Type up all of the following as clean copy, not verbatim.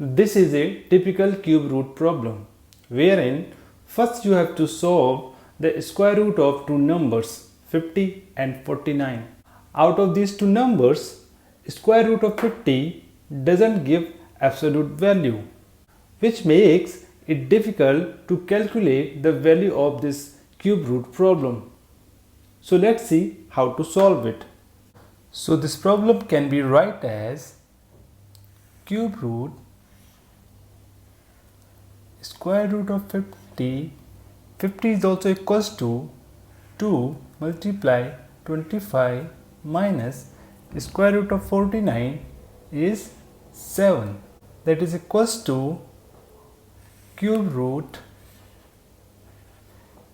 This is a typical cube root problem, wherein first you have to solve the square root of two numbers 50 and 49. Out of these two numbers, square root of 50 doesn't give absolute value, which makes it difficult to calculate the value of this cube root problem. So let's see how to solve it. So this problem can be written as cube root square root of 50. 50 is also equals to 2 multiply 25 minus square root of 49 is 7. That is equals to cube root.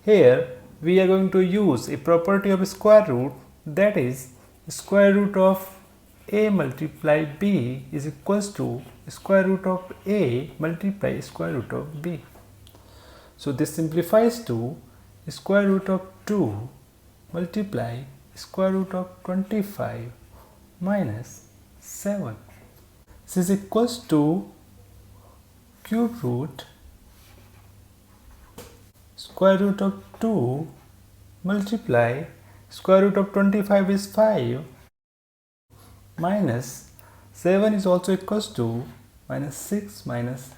Here we are going to use a property of square root, that is square root of a multiply b is equals to square root of a multiply square root of b. So this simplifies to square root of 2 multiply square root of 25 minus 7. This is equals to cube root square root of 2 multiply square root of 25 is 5 minus 7 is also equals to minus 6 minus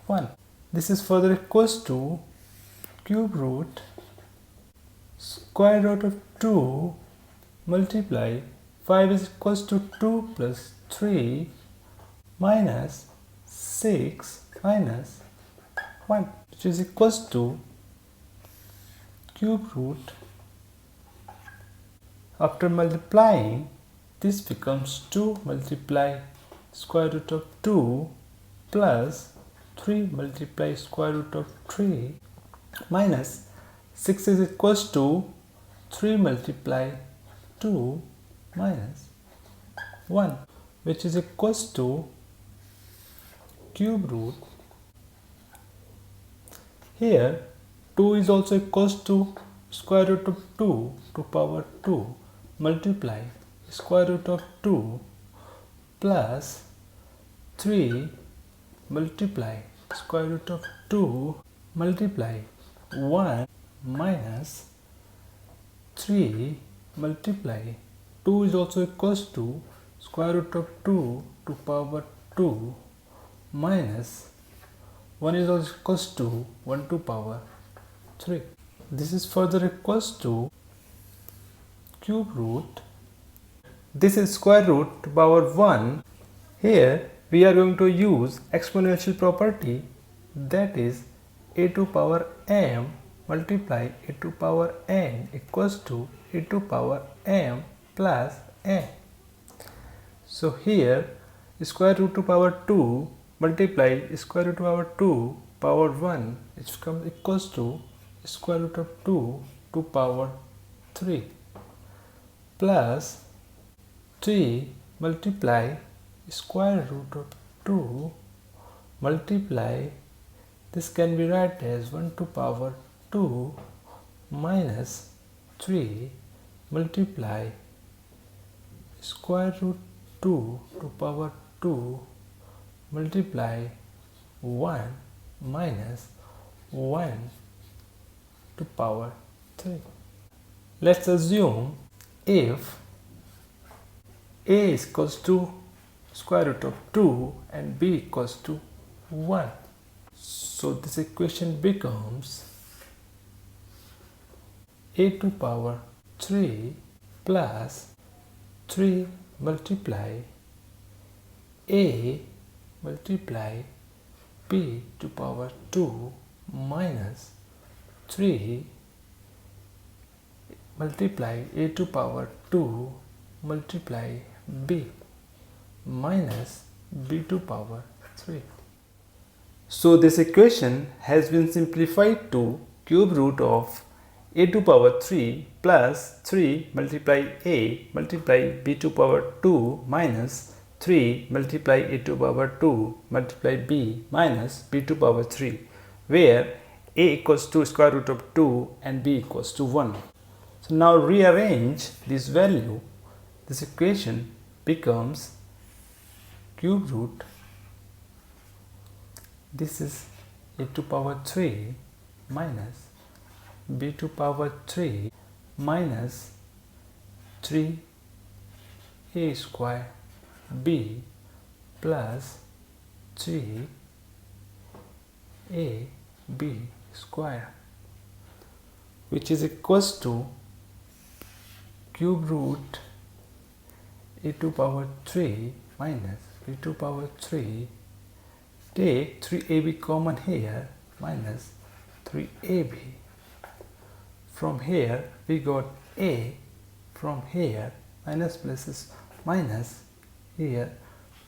1. This is further equals to cube root square root of 2 multiply 5 is equals to 2 plus 3 minus 6 minus 1, which is equals to cube root. After multiplying, this becomes 2 multiply square root of 2 plus 3 multiply square root of 3 minus 6 is equals to 3 multiply 2 minus 1, which is equals to cube root. Here 2 is also equals to square root of 2 to power 2 multiply square root of 2 plus 3 multiply square root of 2 multiply 1 minus 3 multiply 2 is also equals to square root of 2 to power 2 minus 1 is also equals to 1 to power 3. This is further equals to cube root. This is square root to power 1. Here we are going to use exponential property, that is a to power m multiply a to power n equals to a to power m plus n. So here square root to power 2 multiply square root to power 2 power 1, which becomes equals to square root of 2 to power 3 plus 3 multiply square root of 2 multiply, this can be written as 1 to power 2 minus 3 multiply square root 2 to power 2 multiply 1 minus 1 to power 3. Let's assume if a is equals to square root of 2 and b equals to 1. So this equation becomes a to power 3 plus 3 multiply a multiply b to power 2 minus 3 multiply a to power 2 multiply b minus b to power 3. So this equation has been simplified to cube root of a to power 3 plus 3 multiply a multiply b to power 2 minus 3 multiply a to power 2 multiply b minus b to power 3, where a equals to square root of 2 and b equals to 1. So now rearrange this value. This equation becomes cube root This is a to power 3 minus b to power 3 minus 3a square b plus 3ab square, which is equals to cube root a to power 3 minus b to power 3, take 3ab common here, minus 3ab. From here we got a, from here minus plus is minus, here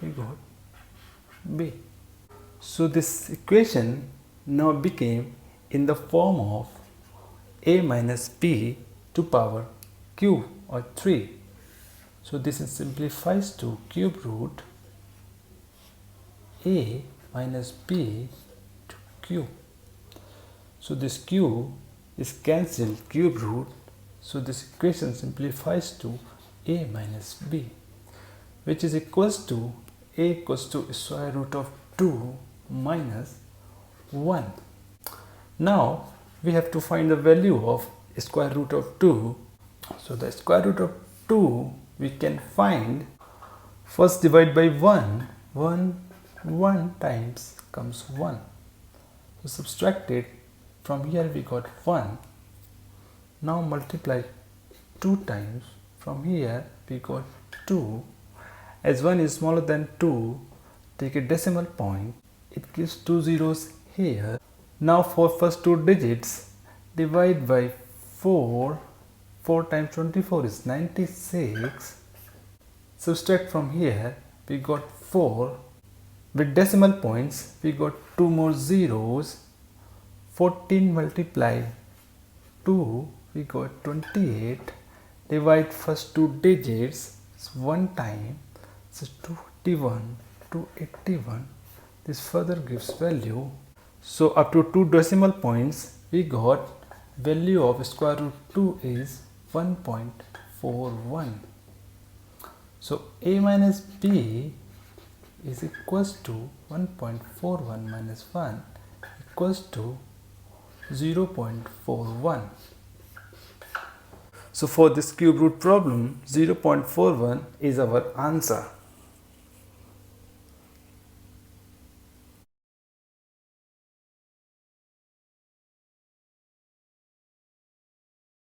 we got b. So this equation now became in the form of a minus b to power q or 3. So this simplifies to cube root a minus b to q. So this q is cancelled, cube root. So this equation simplifies to a minus b, which is equals to a equals to square root of 2 minus 1. Now we have to find the value of square root of 2. So the square root of 2 we can find, first divide by 1, 1 times comes 1. So subtract it, from here we got 1. Now multiply 2 times, from here we got 2. As 1 is smaller than 2, take a decimal point, it gives 2 zeros here. Now for first 2 digits, divide by 4. 4 times 24 is 96. Subtract from here, we got 4. With decimal points, we got 2 more zeros. 14 multiply 2, we got 28. Divide first 2 digits, it's 1 time, so 281, 281. This further gives value. So up to 2 decimal points, we got value of square root 2 is 1.41. So a minus b is equals to 1.41 minus 1 equals to 0.41. So for this cube root problem, 0.41 is our answer.